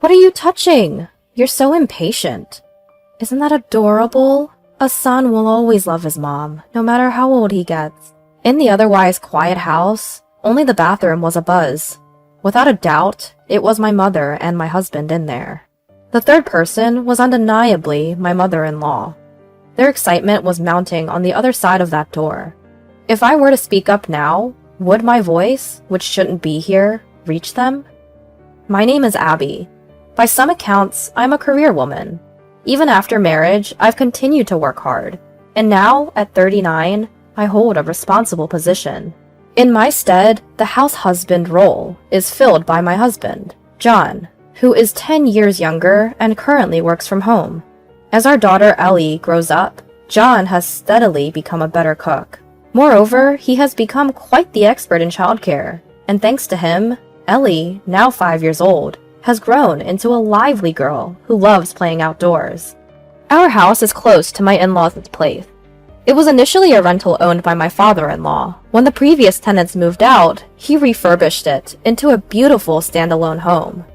What are you touching? You're so impatient. Isn't that adorable? A son will always love his mom, no matter how old he gets. In the otherwise quiet house, only the bathroom was abuzz. Without a doubt, it was my mother and my husband in there. The third person was undeniably my mother-in-law. Their excitement was mounting on the other side of that door. If I were to speak up now, would my voice, which shouldn't be here, reach them? My name is Abby. By some accounts, I'm a career woman. Even after marriage, I've continued to work hard. And now, at 39, I hold a responsible position. In my stead, the house husband role is filled by my husband, John, who is 10 years younger and currently works from home. As our daughter Ellie grows up, John has steadily become a better cook. Moreover, he has become quite the expert in childcare, and thanks to him, Ellie, now 5 years old, has grown into a lively girl who loves playing outdoors. Our house is close to my in-laws' place. It was initially a rental owned by my father-in-law. When the previous tenants moved out, he refurbished it into a beautiful standalone home.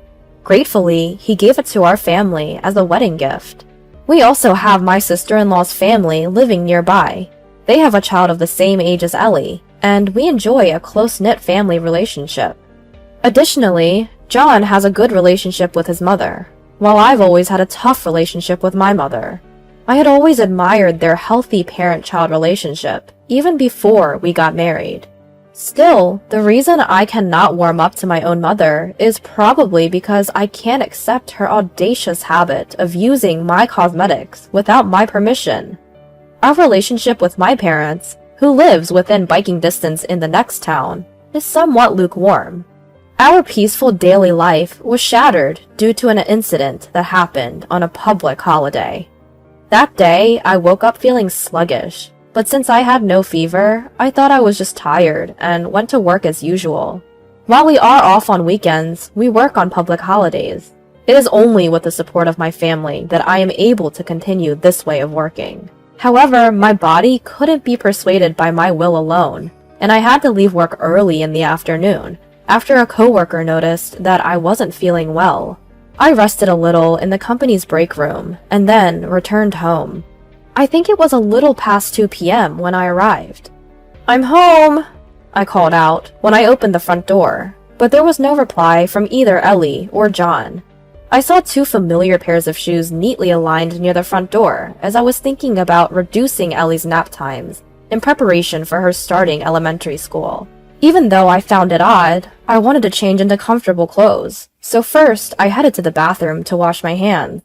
Gratefully, he gave it to our family as a wedding gift. We also have my sister-in-law's family living nearby. They have a child of the same age as Ellie, and we enjoy a close-knit family relationship. Additionally, John has a good relationship with his mother, while I've always had a tough relationship with my mother. I had always admired their healthy parent-child relationship, even before we got married. Still, the reason I cannot warm up to my own mother is probably because I can't accept her audacious habit of using my cosmetics without my permission. Our relationship with my parents, who lives within biking distance in the next town, is somewhat lukewarm. Our peaceful daily life was shattered due to an incident that happened on a public holiday. That day, I woke up feeling sluggish, but since I had no fever, I thought I was just tired and went to work as usual. While we are off on weekends, we work on public holidays. It is only with the support of my family that I am able to continue this way of working. However, my body couldn't be persuaded by my will alone, and I had to leave work early in the afternoon, after a coworker noticed that I wasn't feeling well. I rested a little in the company's break room, and then returned home. I think it was a little past 2 p.m. when I arrived. "I'm home," I called out when I opened the front door, but there was no reply from either Ellie or John. I saw 2 familiar pairs of shoes neatly aligned near the front door as I was thinking about reducing Ellie's nap times in preparation for her starting elementary school. Even though I found it odd, I wanted to change into comfortable clothes, so first I headed to the bathroom to wash my hands.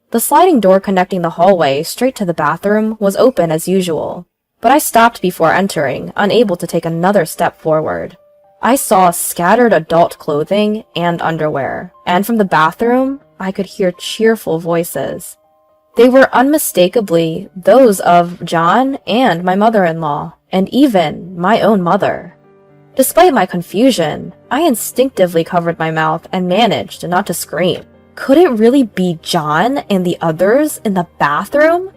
The sliding door connecting the hallway straight to the bathroom was open as usual, but I stopped before entering, unable to take another step forward. I saw scattered adult clothing and underwear, and from the bathroom, I could hear cheerful voices. They were unmistakably those of John and my mother-in-law, and even my own mother. Despite my confusion, I instinctively covered my mouth and managed not to scream. Could it really be John and the others in the bathroom?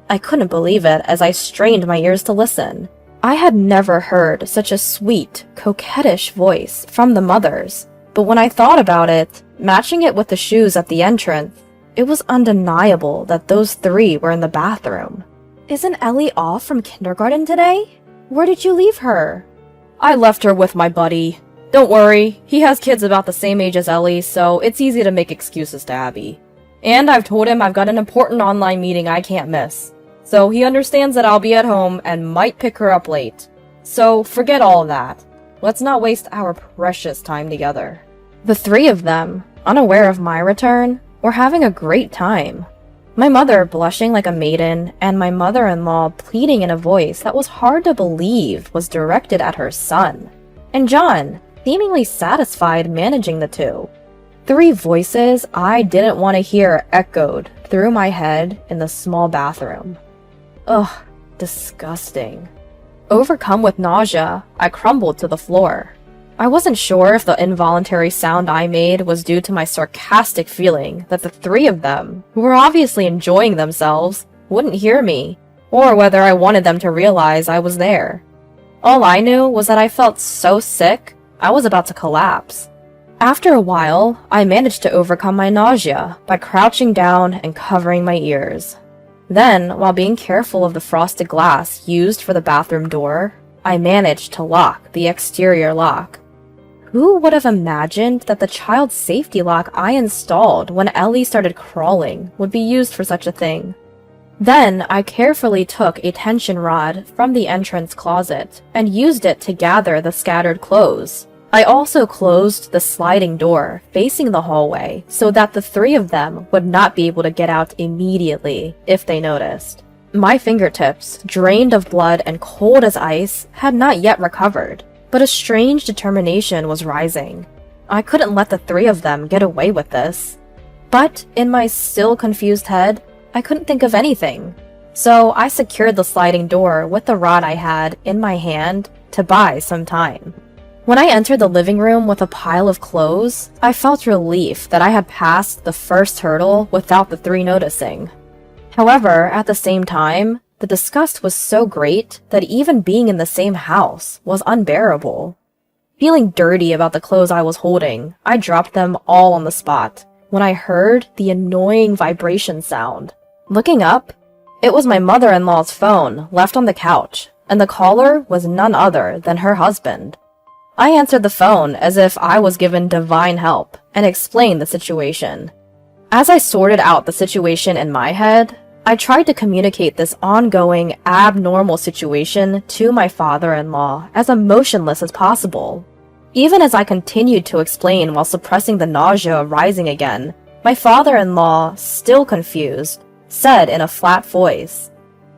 I couldn't believe it as I strained my ears to listen. I had never heard such a sweet, coquettish voice from the mothers, but when I thought about it, matching it with the shoes at the entrance, it was undeniable that those 3 were in the bathroom. "Isn't Ellie off from kindergarten today? Where did you leave her?" "I left her with my buddy. Don't worry, he has kids about the same age as Ellie, so it's easy to make excuses to Abby. And I've told him I've got an important online meeting I can't miss, so he understands that I'll be at home and might pick her up late. So forget all of that. Let's not waste our precious time together." The 3 of them, unaware of my return, were having a great time. My mother blushing like a maiden, and my mother-in-law pleading in a voice that was hard to believe was directed at her son. And John, seemingly satisfied managing the 2. 3 voices I didn't want to hear echoed through my head in the small bathroom. Ugh, disgusting. Overcome with nausea, I crumbled to the floor. I wasn't sure if the involuntary sound I made was due to my sarcastic feeling that the 3 of them, who were obviously enjoying themselves, wouldn't hear me, or whether I wanted them to realize I was there. All I knew was that I felt so sick, I was about to collapse. After a while, I managed to overcome my nausea by crouching down and covering my ears. Then, while being careful of the frosted glass used for the bathroom door, I managed to lock the exterior lock. Who would have imagined that the child safety lock I installed when Ellie started crawling would be used for such a thing? Then, I carefully took a tension rod from the entrance closet and used it to gather the scattered clothes. I also closed the sliding door facing the hallway so that the three of them would not be able to get out immediately if they noticed. My fingertips, drained of blood and cold as ice, had not yet recovered, but a strange determination was rising. I couldn't let the three of them get away with this. But in my still confused head, I couldn't think of anything. So I secured the sliding door with the rod I had in my hand to buy some time. When I entered the living room with a pile of clothes, I felt relief that I had passed the first hurdle without the three noticing. However, at the same time, the disgust was so great that even being in the same house was unbearable. Feeling dirty about the clothes I was holding, I dropped them all on the spot when I heard the annoying vibration sound. Looking up, it was my mother-in-law's phone left on the couch, and the caller was none other than her husband. I answered the phone as if I was given divine help and explained the situation. As I sorted out the situation in my head, I tried to communicate this ongoing, abnormal situation to my father-in-law as emotionless as possible. Even as I continued to explain while suppressing the nausea rising again, my father-in-law, still confused, said in a flat voice,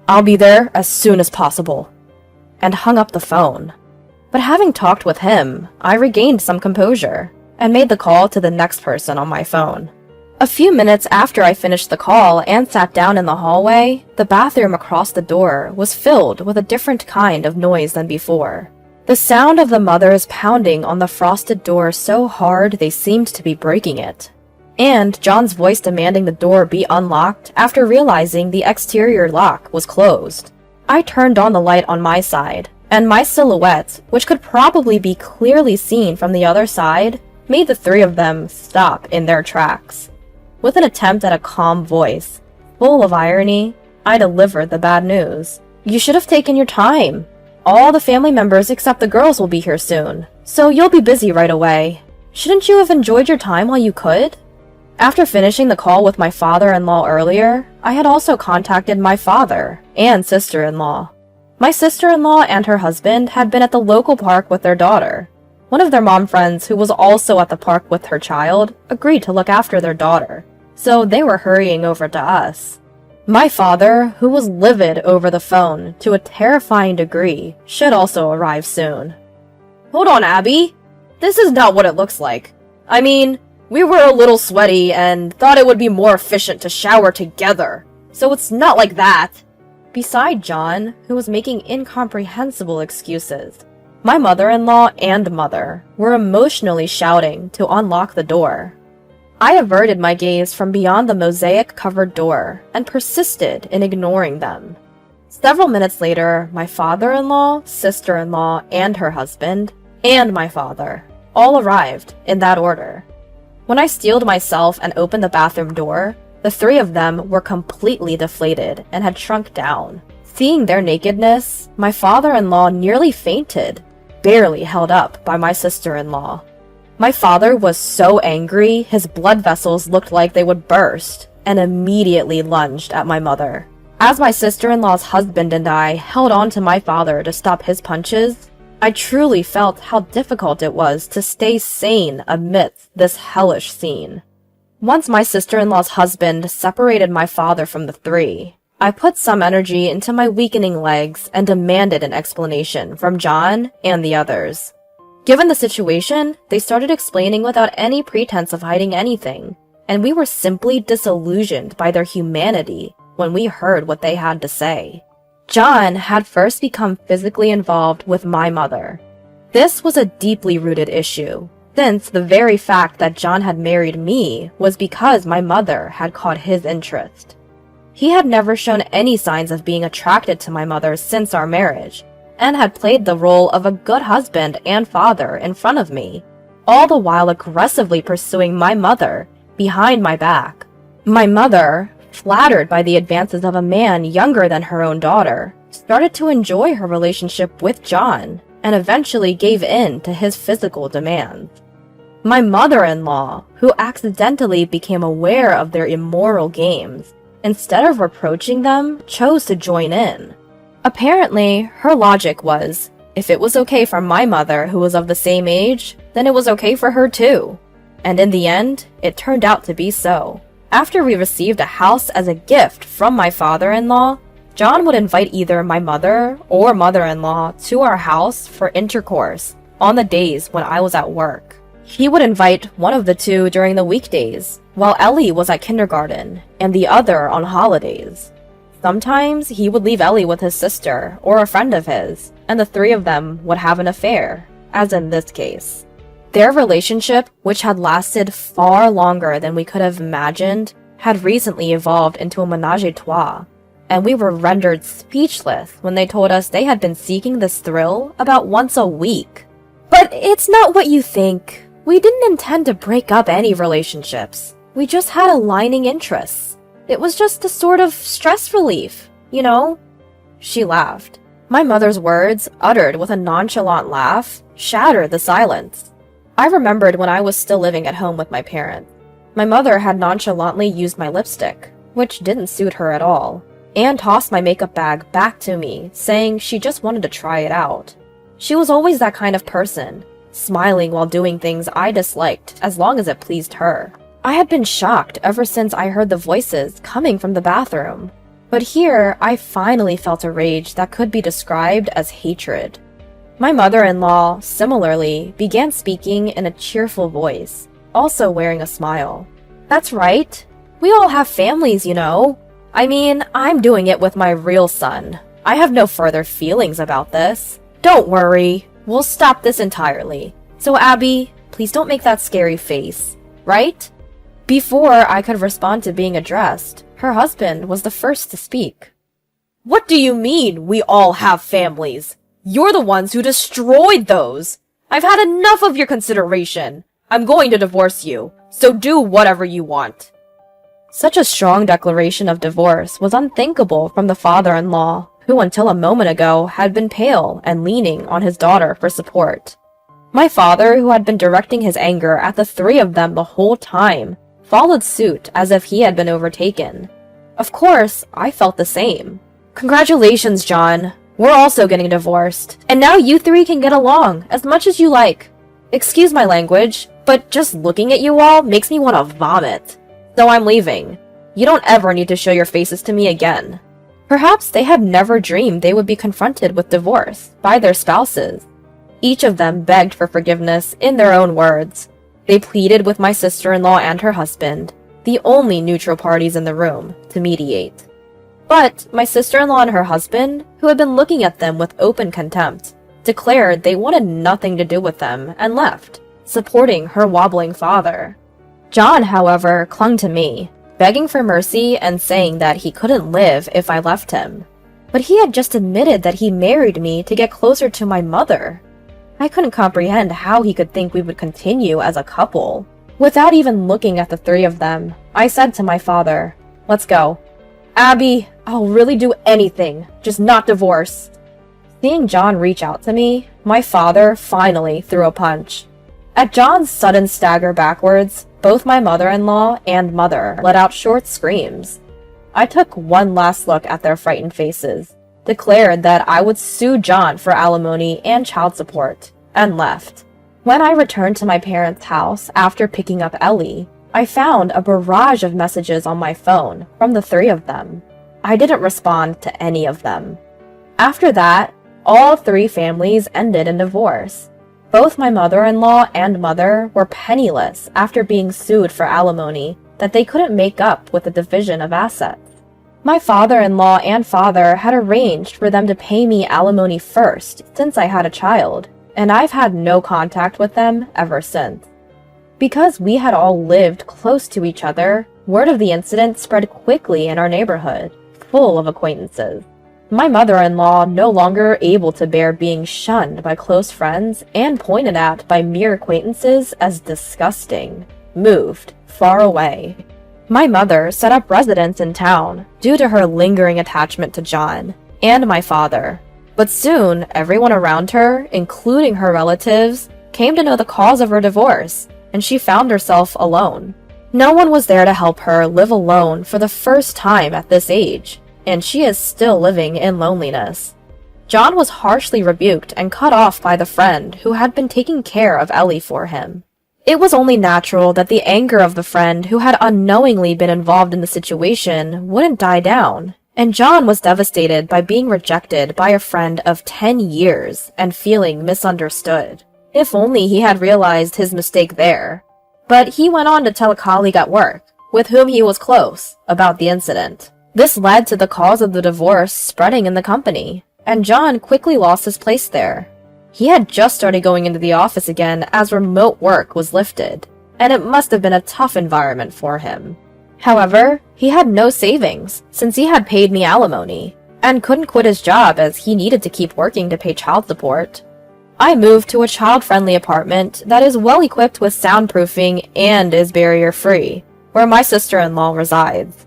"I'll be there as soon as possible," and hung up the phone. But having talked with him, I regained some composure and made the call to the next person on my phone. A few minutes after I finished the call and sat down in the hallway, the bathroom across the door was filled with a different kind of noise than before. The sound of the mothers pounding on the frosted door so hard they seemed to be breaking it, and John's voice demanding the door be unlocked after realizing the exterior lock was closed. I turned on the light on my side, and my silhouette, which could probably be clearly seen from the other side, made the three of them stop in their tracks. With an attempt at a calm voice, full of irony, I delivered the bad news. "You should have taken your time. All the family members except the girls will be here soon, so you'll be busy right away. Shouldn't you have enjoyed your time while you could?" After finishing the call with my father-in-law earlier, I had also contacted my father and sister-in-law. My sister-in-law and her husband had been at the local park with their daughter. One of their mom friends, who was also at the park with her child, agreed to look after their daughter, so they were hurrying over to us. My father, who was livid over the phone to a terrifying degree, should also arrive soon. "Hold on, Abby. This is not what it looks like. I mean, we were a little sweaty and thought it would be more efficient to shower together, so it's not like that." Beside John, who was making incomprehensible excuses, my mother-in-law and mother were emotionally shouting to unlock the door. I averted my gaze from beyond the mosaic-covered door and persisted in ignoring them. Several minutes later, my father-in-law, sister-in-law, and her husband, and my father, all arrived in that order. When I steeled myself and opened the bathroom door, the three of them were completely deflated and had shrunk down. Seeing their nakedness, my father-in-law nearly fainted, barely held up by my sister-in-law. My father was so angry his blood vessels looked like they would burst, and immediately lunged at my mother. As my sister-in-law's husband and I held on to my father to stop his punches, I truly felt how difficult it was to stay sane amidst this hellish scene. Once my sister-in-law's husband separated my father from the three, I put some energy into my weakening legs and demanded an explanation from John and the others. Given the situation, they started explaining without any pretense of hiding anything, and we were simply disillusioned by their humanity when we heard what they had to say. John had first become physically involved with my mother. This was a deeply rooted issue, since the very fact that John had married me was because my mother had caught his interest. He had never shown any signs of being attracted to my mother since our marriage, and had played the role of a good husband and father in front of me. all the while aggressively pursuing my mother behind my back. My mother, flattered by the advances of a man younger than her own daughter, started to enjoy her relationship with John and eventually gave in to his physical demands. My mother-in-law, who accidentally became aware of their immoral games, instead of reproaching them, chose to join in. Apparently, her logic was, if it was okay for my mother, who was of the same age, then it was okay for her too. And in the end, it turned out to be so. After we received a house as a gift from my father-in-law, John would invite either my mother or mother-in-law to our house for intercourse on the days when I was at work. He would invite one of the two during the weekdays, while Ellie was at kindergarten, and the other on holidays. Sometimes he would leave Ellie with his sister or a friend of his, and the three of them would have an affair, as in this case. Their relationship, which had lasted far longer than we could have imagined, had recently evolved into a ménage à trois, and we were rendered speechless when they told us they had been seeking this thrill about once a week. But it's not what you think. We didn't intend to break up any relationships. We just had aligning interests. It was just a sort of stress relief, you know? She laughed. My mother's words, uttered with a nonchalant laugh, shattered the silence. I remembered when I was still living at home with my parents. My mother had nonchalantly used my lipstick, which didn't suit her at all, and tossed my makeup bag back to me, saying she just wanted to try it out. She was always that kind of person, smiling while doing things I disliked as long as it pleased her. I had been shocked ever since I heard the voices coming from the bathroom, but here I finally felt a rage that could be described as hatred. My mother-in-law, similarly, began speaking in a cheerful voice, also wearing a smile. That's right. We all have families, you know. I mean, I'm doing it with my real son. I have no further feelings about this. Don't worry. We'll stop this entirely. So Abby, please don't make that scary face, right? Before I could respond to being addressed, her husband was the first to speak. What do you mean, we all have families? You're the ones who destroyed those! I've had enough of your consideration. I'm going to divorce you, so do whatever you want. Such a strong declaration of divorce was unthinkable from the father-in-law, who until a moment ago had been pale and leaning on his daughter for support. My father, who had been directing his anger at the three of them the whole time, followed suit as if he had been overtaken. Of course, I felt the same. Congratulations, John. We're also getting divorced, and now you three can get along as much as you like. Excuse my language, but just looking at you all makes me want to vomit. So I'm leaving. You don't ever need to show your faces to me again. Perhaps they had never dreamed they would be confronted with divorce by their spouses. Each of them begged for forgiveness in their own words. They pleaded with my sister-in-law and her husband, the only neutral parties in the room, to mediate. But my sister-in-law and her husband, who had been looking at them with open contempt, declared they wanted nothing to do with them and left, supporting her wobbling father. John, however, clung to me, begging for mercy and saying that he couldn't live if I left him. But he had just admitted that he married me to get closer to my mother. I couldn't comprehend how he could think we would continue as a couple. Without even looking at the three of them, I said to my father, "Let's go. Abby, I'll really do anything, just not divorce." Seeing John reach out to me, my father finally threw a punch. At John's sudden stagger backwards, both my mother-in-law and mother let out short screams. I took one last look at their frightened faces, declared that I would sue John for alimony and child support, and left. When I returned to my parents' house after picking up Ellie, I found a barrage of messages on my phone from the three of them. I didn't respond to any of them. After that, all three families ended in divorce. Both my mother-in-law and mother were penniless after being sued for alimony that they couldn't make up with the division of assets. My father-in-law and father had arranged for them to pay me alimony first since I had a child, and I've had no contact with them ever since. Because we had all lived close to each other, word of the incident spread quickly in our neighborhood, full of acquaintances. My mother-in-law, no longer able to bear being shunned by close friends and pointed at by mere acquaintances as disgusting, moved far away. My mother set up residence in town due to her lingering attachment to John and my father. But soon, everyone around her, including her relatives, came to know the cause of her divorce, and she found herself alone. No one was there to help her live alone for the first time at this age, and she is still living in loneliness. John was harshly rebuked and cut off by the friend who had been taking care of Ellie for him. It was only natural that the anger of the friend who had unknowingly been involved in the situation wouldn't die down, and John was devastated by being rejected by a friend of 10 years and feeling misunderstood. If only he had realized his mistake there. But he went on to tell a colleague at work, with whom he was close, about the incident. This led to the cause of the divorce spreading in the company, and John quickly lost his place there. He had just started going into the office again as remote work was lifted, and it must have been a tough environment for him. However, he had no savings since he had paid me alimony, and couldn't quit his job as he needed to keep working to pay child support. I moved to a child-friendly apartment that is well equipped with soundproofing and is barrier-free, where my sister-in-law resides.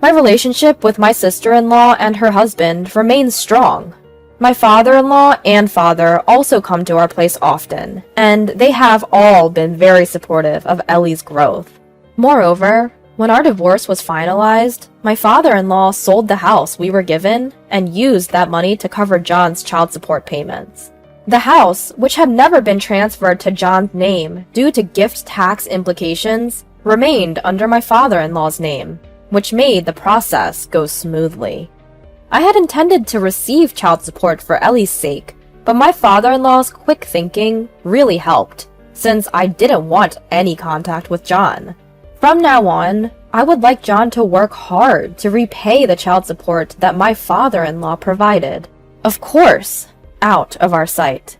My relationship with my sister-in-law and her husband remains strong. My father-in-law and father also come to our place often, and they have all been very supportive of Ellie's growth. Moreover, when our divorce was finalized, my father-in-law sold the house we were given and used that money to cover John's child support payments. The house, which had never been transferred to John's name due to gift tax implications, remained under my father-in-law's name, which made the process go smoothly. I had intended to receive child support for Ellie's sake, but my father-in-law's quick thinking really helped, since I didn't want any contact with John. From now on, I would like John to work hard to repay the child support that my father-in-law provided. Of course, out of our sight.